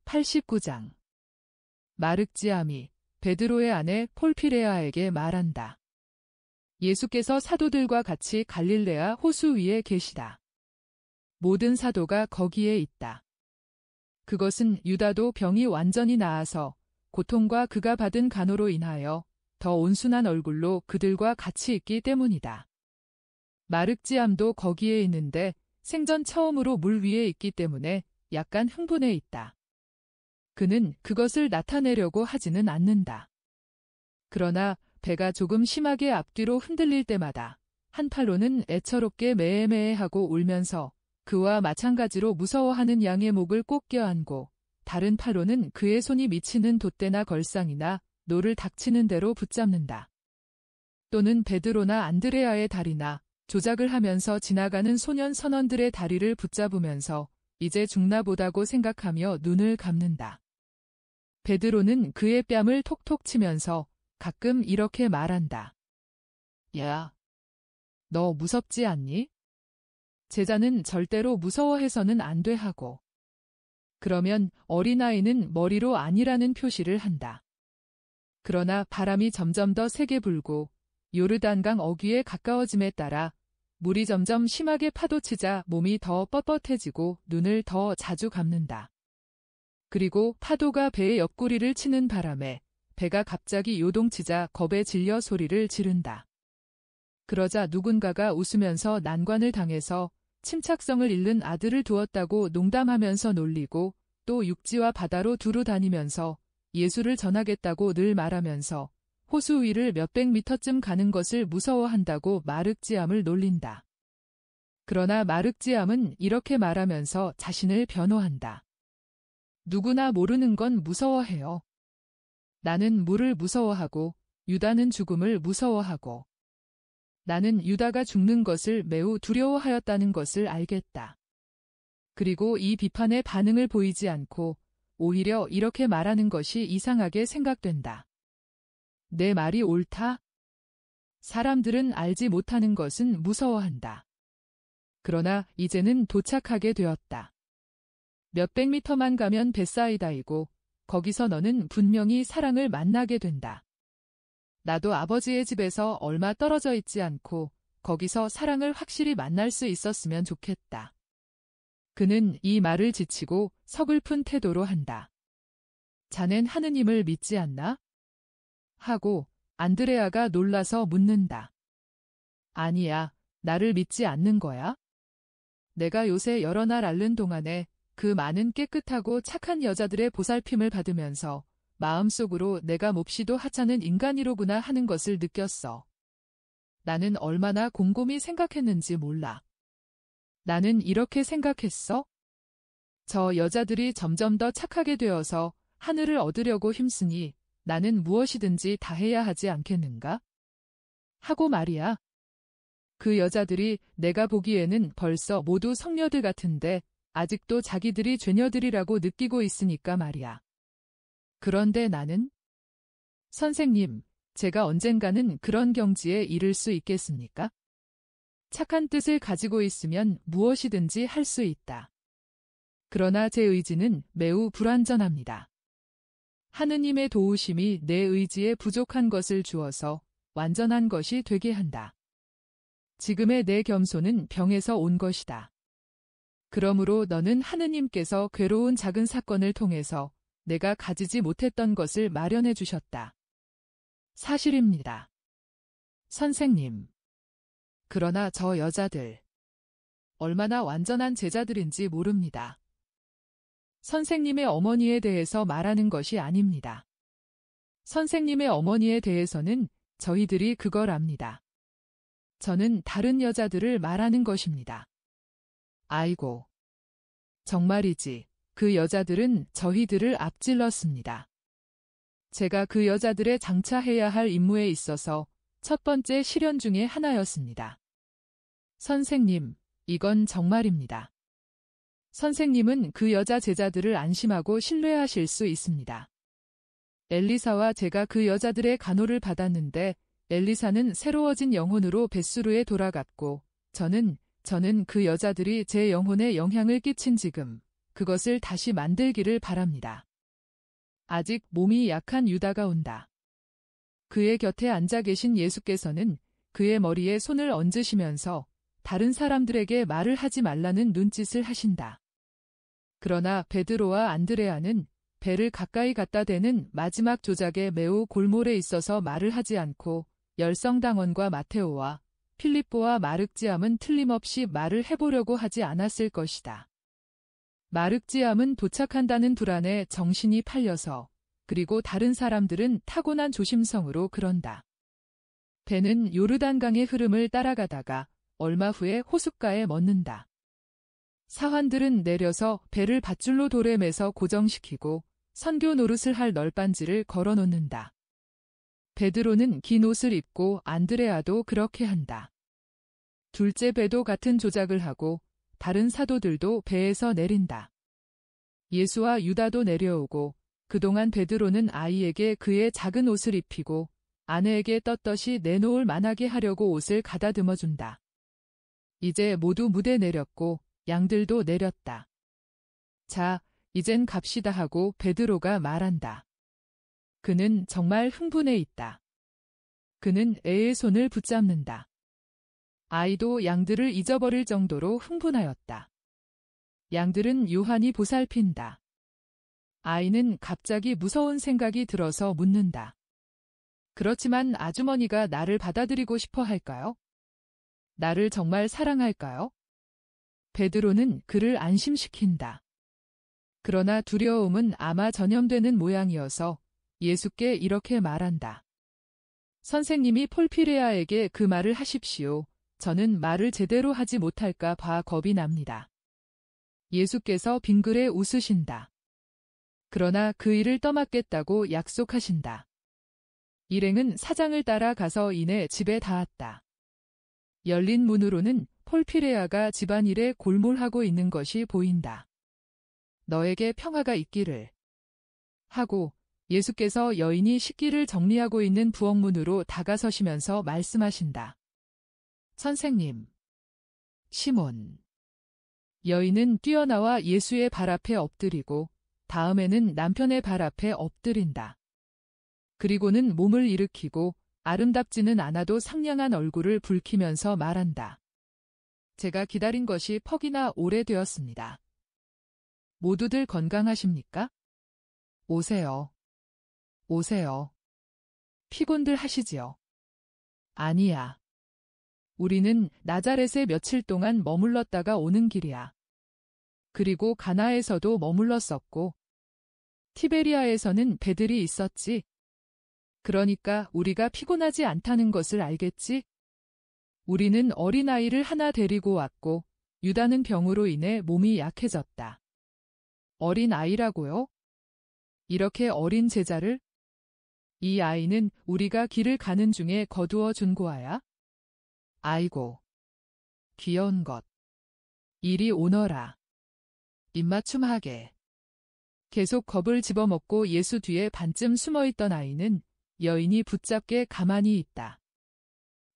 89장. 마륵지암이 베드로의 아내 폴피레아에게 말한다. 예수께서 사도들과 같이 갈릴레아 호수 위에 계시다. 모든 사도가 거기에 있다. 그것은 유다도 병이 완전히 나아서 고통과 그가 받은 간호로 인하여 더 온순한 얼굴로 그들과 같이 있기 때문이다. 마륵지암도 거기에 있는데 생전 처음으로 물 위에 있기 때문에 약간 흥분해 있다. 그는 그것을 나타내려고 하지는 않는다. 그러나 배가 조금 심하게 앞뒤로 흔들릴 때마다 한 팔로는 애처롭게 매매하고 울면서 그와 마찬가지로 무서워하는 양의 목을 꼭 껴안고 다른 팔로는 그의 손이 미치는 돛대나 걸상이나 노를 닥치는 대로 붙잡는다. 또는 베드로나 안드레아의 다리나 조작을 하면서 지나가는 소년 선원들의 다리를 붙잡으면서 이제 죽나 보다고 생각하며 눈을 감는다. 베드로는 그의 뺨을 톡톡 치면서 가끔 이렇게 말한다. 야, 너 무섭지 않니? 제자는 절대로 무서워해서는 안 돼 하고. 그러면 어린아이는 머리로 아니라는 표시를 한다. 그러나 바람이 점점 더 세게 불고 요르단강 어귀에 가까워짐에 따라 물이 점점 심하게 파도치자 몸이 더 뻣뻣해지고 눈을 더 자주 감는다. 그리고 파도가 배의 옆구리를 치는 바람에 배가 갑자기 요동치자 겁에 질려 소리를 지른다. 그러자 누군가가 웃으면서 난관을 당해서 침착성을 잃는 아들을 두었다고 농담하면서 놀리고 또 육지와 바다로 두루 다니면서 예수를 전하겠다고 늘 말하면서 호수 위를 몇백 미터쯤 가는 것을 무서워한다고 마륵지암을 놀린다. 그러나 마륵지암은 이렇게 말하면서 자신을 변호한다. 누구나 모르는 건 무서워해요. 나는 물을 무서워하고 유다는 죽음을 무서워하고 나는 유다가 죽는 것을 매우 두려워하였다는 것을 알겠다. 그리고 이 비판에 반응을 보이지 않고 오히려 이렇게 말하는 것이 이상하게 생각된다. 내 말이 옳다? 사람들은 알지 못하는 것은 무서워한다. 그러나 이제는 도착하게 되었다. 몇백 미터만 가면 벳사이다이고 거기서 너는 분명히 사랑을 만나게 된다. 나도 아버지의 집에서 얼마 떨어져 있지 않고 거기서 사랑을 확실히 만날 수 있었으면 좋겠다. 그는 이 말을 지치고 서글픈 태도로 한다. 자넨 하느님을 믿지 않나? 하고 안드레아가 놀라서 묻는다. 아니야, 나를 믿지 않는 거야? 내가 요새 여러 날 앓는 동안에 그 많은 깨끗하고 착한 여자들의 보살핌을 받으면서 마음속으로 내가 몹시도 하찮은 인간이로구나 하는 것을 느꼈어. 나는 얼마나 곰곰이 생각했는지 몰라. 나는 이렇게 생각했어? 저 여자들이 점점 더 착하게 되어서 하늘을 얻으려고 힘쓰니 나는 무엇이든지 다 해야 하지 않겠는가? 하고 말이야. 그 여자들이 내가 보기에는 벌써 모두 성녀들 같은데 아직도 자기들이 죄녀들이라고 느끼고 있으니까 말이야. 그런데 나는? 선생님, 제가 언젠가는 그런 경지에 이를 수 있겠습니까? 착한 뜻을 가지고 있으면 무엇이든지 할 수 있다. 그러나 제 의지는 매우 불완전합니다. 하느님의 도우심이 내 의지에 부족한 것을 주어서 완전한 것이 되게 한다. 지금의 내 겸손은 병에서 온 것이다. 그러므로 너는 하느님께서 괴로운 작은 사건을 통해서 내가 가지지 못했던 것을 마련해 주셨다. 사실입니다. 선생님. 그러나 저 여자들, 얼마나 완전한 제자들인지 모릅니다. 선생님의 어머니에 대해서 말하는 것이 아닙니다. 선생님의 어머니에 대해서는 저희들이 그걸 압니다. 저는 다른 여자들을 말하는 것입니다. 아이고. 정말이지. 그 여자들은 저희들을 앞질렀습니다. 제가 그 여자들의 장차해야 할 임무에 있어서 첫 번째 시련 중에 하나였습니다. 선생님, 이건 정말입니다. 선생님은 그 여자 제자들을 안심하고 신뢰하실 수 있습니다. 엘리사와 제가 그 여자들의 간호를 받았는데 엘리사는 새로워진 영혼으로 벳수르에 돌아갔고 저는 그 여자들이 제 영혼에 영향을 끼친 지금 그것을 다시 만들기를 바랍니다. 아직 몸이 약한 유다가 온다. 그의 곁에 앉아 계신 예수께서는 그의 머리에 손을 얹으시면서 다른 사람들에게 말을 하지 말라는 눈짓을 하신다. 그러나 베드로와 안드레아는 배를 가까이 갖다 대는 마지막 조작에 매우 골몰해 있어서 말을 하지 않고 열성당원과 마테오와 필립보와 마륵지암은 틀림없이 말을 해보려고 하지 않았을 것이다. 마륵지암은 도착한다는 불안에 정신이 팔려서, 그리고 다른 사람들은 타고난 조심성으로 그런다. 배는 요르단강의 흐름을 따라가다가 얼마 후에 호숫가에 멎는다. 사환들은 내려서 배를 밧줄로 돌에 매서 고정시키고 선교 노릇을 할 널빤지를 걸어놓는다. 베드로는 긴 옷을 입고 안드레아도 그렇게 한다. 둘째 배도 같은 조작을 하고 다른 사도들도 배에서 내린다. 예수와 유다도 내려오고 그동안 베드로는 아이에게 그의 작은 옷을 입히고 아내에게 떳떳이 내놓을 만하게 하려고 옷을 가다듬어 준다. 이제 모두 무대 내렸고 양들도 내렸다. 자, 이젠 갑시다 하고 베드로가 말한다. 그는 정말 흥분해 있다. 그는 애의 손을 붙잡는다. 아이도 양들을 잊어버릴 정도로 흥분하였다. 양들은 유한히 보살핀다. 아이는 갑자기 무서운 생각이 들어서 묻는다. 그렇지만 아주머니가 나를 받아들이고 싶어 할까요? 나를 정말 사랑할까요? 베드로는 그를 안심시킨다. 그러나 두려움은 아마 전염되는 모양이어서 예수께 이렇게 말한다. 선생님이 폴피레아에게 그 말을 하십시오. 저는 말을 제대로 하지 못할까 봐 겁이 납니다. 예수께서 빙그레 웃으신다. 그러나 그 일을 떠맡겠다고 약속하신다. 일행은 사장을 따라 가서 이내 집에 닿았다. 열린 문으로는 폴피레아가 집안일에 골몰하고 있는 것이 보인다. 너에게 평화가 있기를. 하고 예수께서 여인이 식기를 정리하고 있는 부엌문으로 다가서시면서 말씀하신다. 선생님. 시몬. 여인은 뛰어나와 예수의 발 앞에 엎드리고 다음에는 남편의 발 앞에 엎드린다. 그리고는 몸을 일으키고 아름답지는 않아도 상냥한 얼굴을 붉히면서 말한다. 제가 기다린 것이 퍽이나 오래되었습니다. 모두들 건강하십니까? 오세요. 오세요. 피곤들 하시지요? 아니야. 우리는 나자렛에 며칠 동안 머물렀다가 오는 길이야. 그리고 가나에서도 머물렀었고, 티베리아에서는 배들이 있었지. 그러니까 우리가 피곤하지 않다는 것을 알겠지? 우리는 어린아이를 하나 데리고 왔고, 유다는 병으로 인해 몸이 약해졌다. 어린아이라고요? 이렇게 어린 제자를? 이 아이는 우리가 길을 가는 중에 거두어 준 고아야? 아이고. 귀여운 것. 이리 오너라. 입맞춤하게. 계속 겁을 집어먹고 예수 뒤에 반쯤 숨어있던 아이는 여인이 붙잡게 가만히 있다.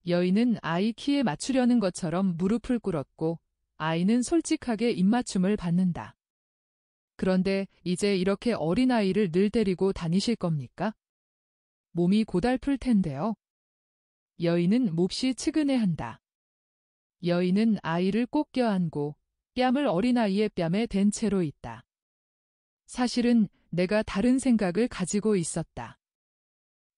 여인은 아이 키에 맞추려는 것처럼 무릎을 꿇었고 아이는 솔직하게 입맞춤을 받는다. 그런데 이제 이렇게 어린아이를 늘 데리고 다니실 겁니까? 몸이 고달플 텐데요. 여인은 몹시 측은해한다. 여인은 아이를 꼭 껴안고 뺨을 어린아이의 뺨에 댄 채로 있다. 사실은 내가 다른 생각을 가지고 있었다.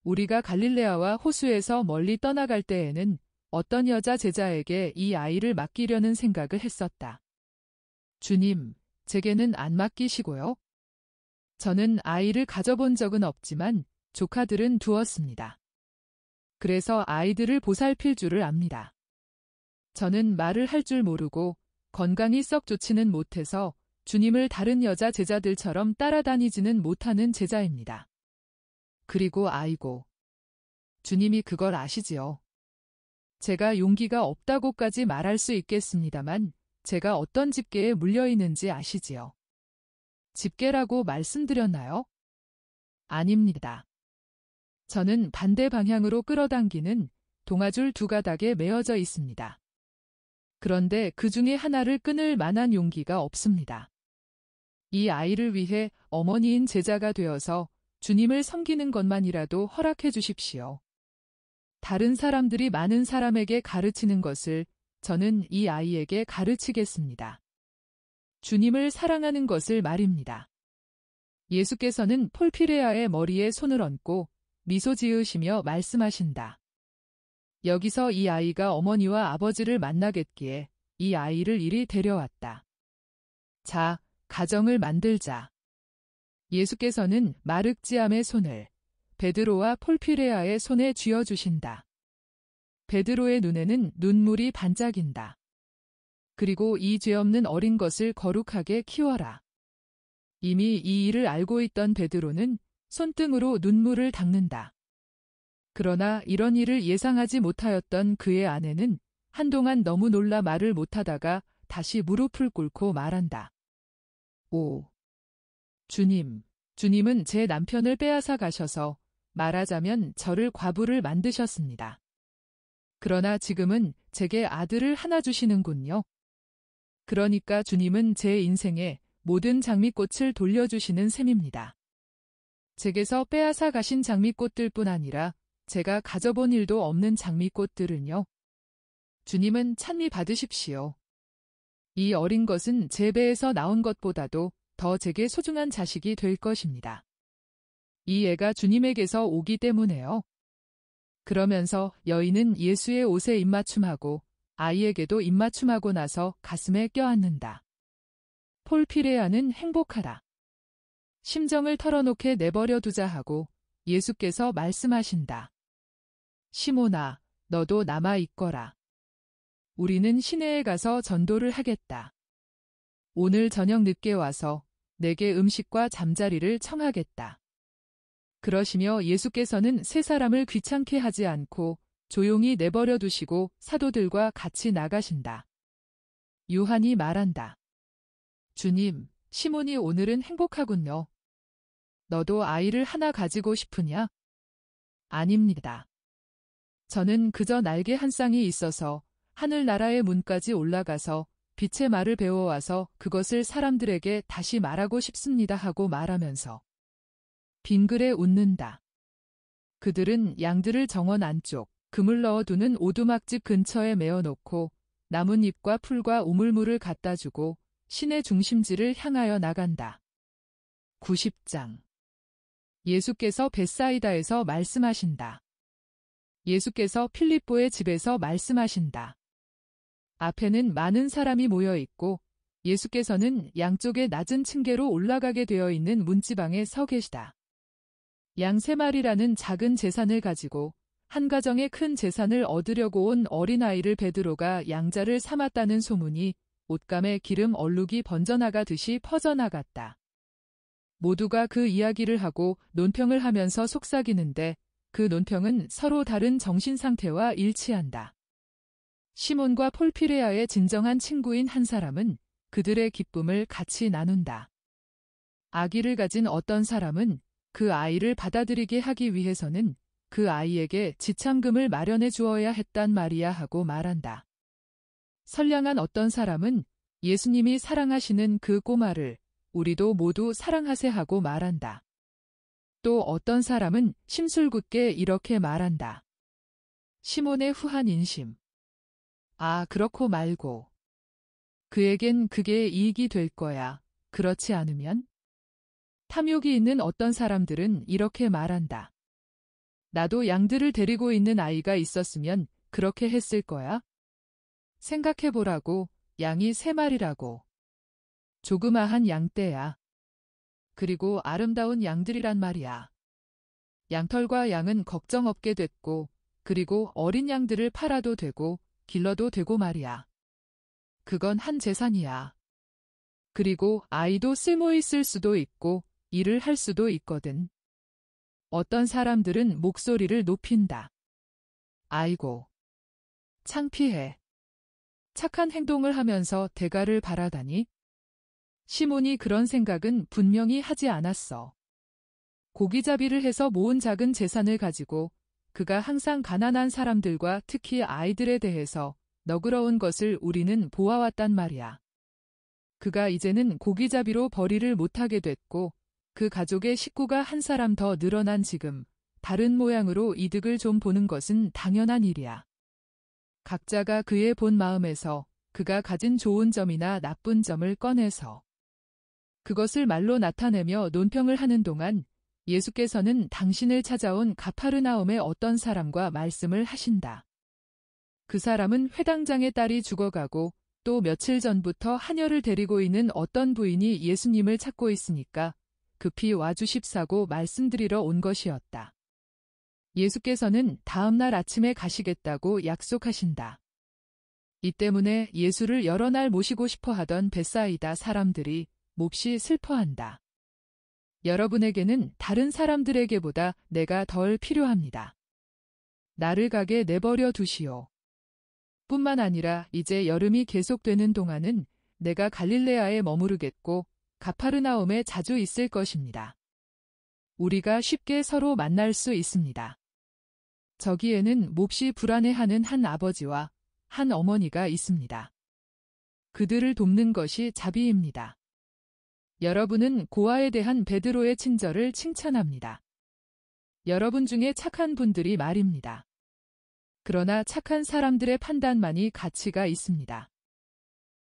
우리가 갈릴레아와 호수에서 멀리 떠나갈 때에는 어떤 여자 제자에게 이 아이를 맡기려는 생각을 했었다. 주님, 제게는 안 맡기시고요. 저는 아이를 가져본 적은 없지만 조카들은 두었습니다. 그래서 아이들을 보살필 줄을 압니다. 저는 말을 할 줄 모르고 건강이 썩 좋지는 못해서 주님을 다른 여자 제자들처럼 따라다니지는 못하는 제자입니다. 그리고 아이고. 주님이 그걸 아시지요. 제가 용기가 없다고까지 말할 수 있겠습니다만 제가 어떤 집게에 물려 있는지 아시지요. 집게라고 말씀드렸나요? 아닙니다. 저는 반대 방향으로 끌어당기는 동아줄 두 가닥에 매어져 있습니다. 그런데 그 중에 하나를 끊을 만한 용기가 없습니다. 이 아이를 위해 어머니인 제자가 되어서 주님을 섬기는 것만이라도 허락해 주십시오. 다른 사람들이 많은 사람에게 가르치는 것을 저는 이 아이에게 가르치겠습니다. 주님을 사랑하는 것을 말입니다. 예수께서는 폴피레아의 머리에 손을 얹고 미소 지으시며 말씀하신다. 여기서 이 아이가 어머니와 아버지를 만나겠기에 이 아이를 이리 데려왔다. 자, 가정을 만들자. 예수께서는 마륵지암의 손을 베드로와 폴피레아의 손에 쥐어주신다. 베드로의 눈에는 눈물이 반짝인다. 그리고 이 죄 없는 어린 것을 거룩하게 키워라. 이미 이 일을 알고 있던 베드로는 손등으로 눈물을 닦는다. 그러나 이런 일을 예상하지 못하였던 그의 아내는 한동안 너무 놀라 말을 못하다가 다시 무릎을 꿇고 말한다. 오, 주님은 제 남편을 빼앗아 가셔서 말하자면 저를 과부를 만드셨습니다. 그러나 지금은 제게 아들을 하나 주시는군요. 그러니까 주님은 제 인생에 모든 장미꽃을 돌려주시는 셈입니다. 제게서 빼앗아 가신 장미꽃들뿐 아니라 제가 가져본 일도 없는 장미꽃들은요. 주님은 찬미 받으십시오. 이 어린 것은 제 배에서 나온 것보다도 더 제게 소중한 자식이 될 것입니다. 이 애가 주님에게서 오기 때문에요. 그러면서 여인은 예수의 옷에 입맞춤하고 아이에게도 입맞춤하고 나서 가슴에 껴안는다. 폴피레아는 행복하다. 심정을 털어놓게 내버려 두자 하고 예수께서 말씀하신다. 시몬아, 너도 남아 있거라. 우리는 시내에 가서 전도를 하겠다. 오늘 저녁 늦게 와서 내게 음식과 잠자리를 청하겠다. 그러시며 예수께서는 세 사람을 귀찮게 하지 않고 조용히 내버려 두시고 사도들과 같이 나가신다. 요한이 말한다. 주님, 시몬이 오늘은 행복하군요. 너도 아이를 하나 가지고 싶으냐? 아닙니다. 저는 그저 날개 한 쌍이 있어서 하늘나라의 문까지 올라가서 빛의 말을 배워와서 그것을 사람들에게 다시 말하고 싶습니다 하고 말하면서 빙그레 웃는다. 그들은 양들을 정원 안쪽 금을 넣어두는 오두막집 근처에 메어놓고 나뭇잎과 풀과 우물물을 갖다 주고 시내 중심지를 향하여 나간다. 90장 예수께서 벳사이다에서 말씀하신다. 예수께서 필립보의 집에서 말씀하신다. 앞에는 많은 사람이 모여 있고 예수께서는 양쪽의 낮은 층계로 올라가게 되어 있는 문지방에 서 계시다. 양 3마리라는 작은 재산을 가지고 한 가정의 큰 재산을 얻으려고 온 어린아이를 베드로가 양자를 삼았다는 소문이 옷감에 기름 얼룩이 번져나가듯이 퍼져나갔다. 모두가 그 이야기를 하고 논평을 하면서 속삭이는데 그 논평은 서로 다른 정신상태와 일치한다. 시몬과 폴피레아의 진정한 친구인 한 사람은 그들의 기쁨을 같이 나눈다. 아기를 가진 어떤 사람은 그 아이를 받아들이게 하기 위해서는 그 아이에게 지참금을 마련해 주어야 했단 말이야 하고 말한다. 선량한 어떤 사람은 예수님이 사랑하시는 그 꼬마를 우리도 모두 사랑하세 하고 말한다. 또 어떤 사람은 심술궂게 이렇게 말한다. 시몬의 후한 인심. 아, 그렇고 말고. 그에겐 그게 이익이 될 거야. 그렇지 않으면? 탐욕이 있는 어떤 사람들은 이렇게 말한다. 나도 양들을 데리고 있는 아이가 있었으면 그렇게 했을 거야. 생각해보라고. 양이 3마리라고. 조그마한 양떼야. 그리고 아름다운 양들이란 말이야. 양털과 양은 걱정 없게 됐고, 그리고 어린 양들을 팔아도 되고, 길러도 되고 말이야. 그건 한 재산이야. 그리고 아이도 쓸모있을 수도 있고, 일을 할 수도 있거든. 어떤 사람들은 목소리를 높인다. 아이고. 창피해. 착한 행동을 하면서 대가를 바라다니? 시몬이 그런 생각은 분명히 하지 않았어. 고기잡이를 해서 모은 작은 재산을 가지고 그가 항상 가난한 사람들과 특히 아이들에 대해서 너그러운 것을 우리는 보아왔단 말이야. 그가 이제는 고기잡이로 벌이를 못하게 됐고 그 가족의 식구가 한 사람 더 늘어난 지금 다른 모양으로 이득을 좀 보는 것은 당연한 일이야. 각자가 그의 본 마음에서 그가 가진 좋은 점이나 나쁜 점을 꺼내서 그것을 말로 나타내며 논평을 하는 동안 예수께서는 당신을 찾아온 가파르나움의 어떤 사람과 말씀을 하신다. 그 사람은 회당장의 딸이 죽어가고 또 며칠 전부터 하녀를 데리고 있는 어떤 부인이 예수님을 찾고 있으니까 급히 와주십사고 말씀드리러 온 것이었다. 예수께서는 다음 날 아침에 가시겠다고 약속하신다. 이 때문에 예수를 여러 날 모시고 싶어 하던 벳사이다 사람들이 몹시 슬퍼한다. 여러분에게는 다른 사람들에게보다 내가 덜 필요합니다. 나를 가게 내버려 두시오. 뿐만 아니라 이제 여름이 계속되는 동안은 내가 갈릴레아에 머무르겠고 가파르나움에 자주 있을 것입니다. 우리가 쉽게 서로 만날 수 있습니다. 저기에는 몹시 불안해하는 한 아버지와 한 어머니가 있습니다. 그들을 돕는 것이 자비입니다. 여러분은 고아에 대한 베드로의 친절을 칭찬합니다. 여러분 중에 착한 분들이 말입니다. 그러나 착한 사람들의 판단만이 가치가 있습니다.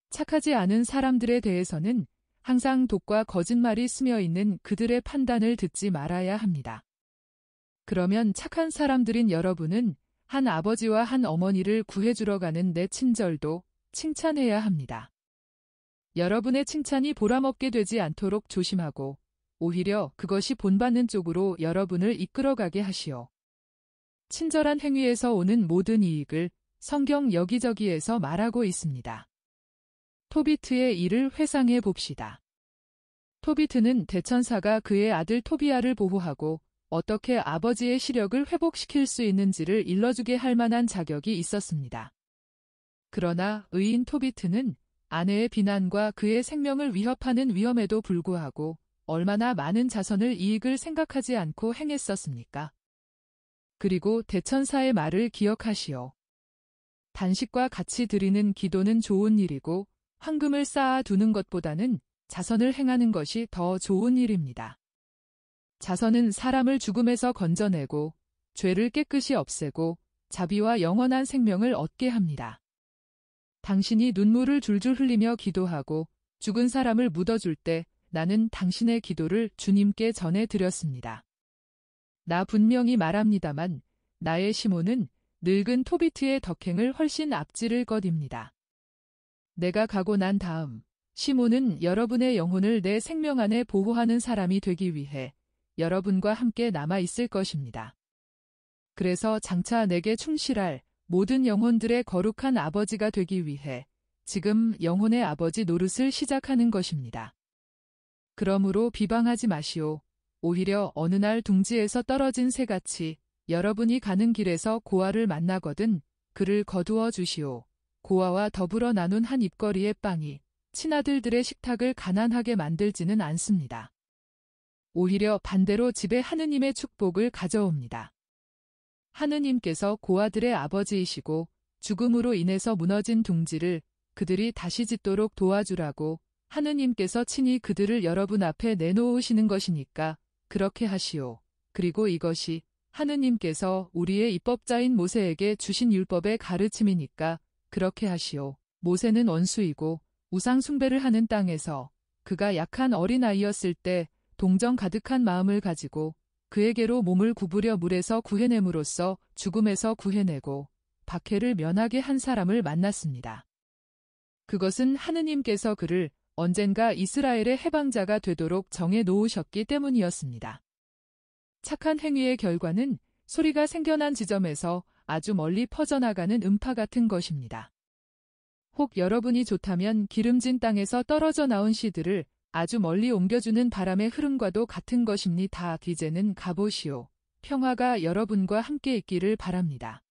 착하지 않은 사람들에 대해서는 항상 독과 거짓말이 스며 있는 그들의 판단을 듣지 말아야 합니다. 그러면 착한 사람들인 여러분은 한 아버지와 한 어머니를 구해주러 가는 내 친절도 칭찬해야 합니다. 여러분의 칭찬이 보람없게 되지 않도록 조심하고 오히려 그것이 본받는 쪽으로 여러분을 이끌어가게 하시오. 친절한 행위에서 오는 모든 이익을 성경 여기저기에서 말하고 있습니다. 토비트의 일을 회상해 봅시다. 토비트는 대천사가 그의 아들 토비아를 보호하고 어떻게 아버지의 시력을 회복시킬 수 있는지를 일러주게 할 만한 자격이 있었습니다. 그러나 의인 토비트는 아내의 비난과 그의 생명을 위협하는 위험에도 불구하고 얼마나 많은 자선을 이익을 생각하지 않고 행했었습니까? 그리고 대천사의 말을 기억하시오. 단식과 같이 드리는 기도는 좋은 일이고 황금을 쌓아 두는 것보다는 자선을 행하는 것이 더 좋은 일입니다. 자선은 사람을 죽음에서 건져내고 죄를 깨끗이 없애고 자비와 영원한 생명을 얻게 합니다. 당신이 눈물을 줄줄 흘리며 기도하고 죽은 사람을 묻어줄 때 나는 당신의 기도를 주님께 전해드렸습니다. 나 분명히 말합니다만 나의 시몬은 늙은 토비트의 덕행을 훨씬 앞지를 것입니다. 내가 가고 난 다음 시몬은 여러분의 영혼을 내 생명 안에 보호하는 사람이 되기 위해 여러분과 함께 남아 있을 것입니다. 그래서 장차 내게 충실할 모든 영혼들의 거룩한 아버지가 되기 위해 지금 영혼의 아버지 노릇을 시작하는 것입니다. 그러므로 비방하지 마시오. 오히려 어느 날 둥지에서 떨어진 새같이 여러분이 가는 길에서 고아를 만나거든 그를 거두어 주시오. 고아와 더불어 나눈 한 입거리의 빵이 친아들들의 식탁을 가난하게 만들지는 않습니다. 오히려 반대로 집에 하느님의 축복을 가져옵니다. 하느님께서 고아들의 아버지이시고 죽음으로 인해서 무너진 둥지를 그들이 다시 짓도록 도와주라고 하느님께서 친히 그들을 여러분 앞에 내놓으시는 것이니까 그렇게 하시오. 그리고 이것이 하느님께서 우리의 입법자인 모세에게 주신 율법의 가르침이니까 그렇게 하시오. 모세는 원수이고 우상 숭배를 하는 땅에서 그가 약한 어린아이였을 때 동정 가득한 마음을 가지고 그에게로 몸을 구부려 물에서 구해냄으로써 죽음에서 구해내고 박해를 면하게 한 사람을 만났습니다. 그것은 하느님께서 그를 언젠가 이스라엘의 해방자가 되도록 정해 놓으셨기 때문이었습니다. 착한 행위의 결과는 소리가 생겨난 지점에서 아주 멀리 퍼져나가는 음파 같은 것입니다. 혹 여러분이 좋다면 기름진 땅에서 떨어져 나온 씨들을 아주 멀리 옮겨주는 바람의 흐름과도 같은 것입니다. 이제는 가보시오. 평화가 여러분과 함께 있기를 바랍니다.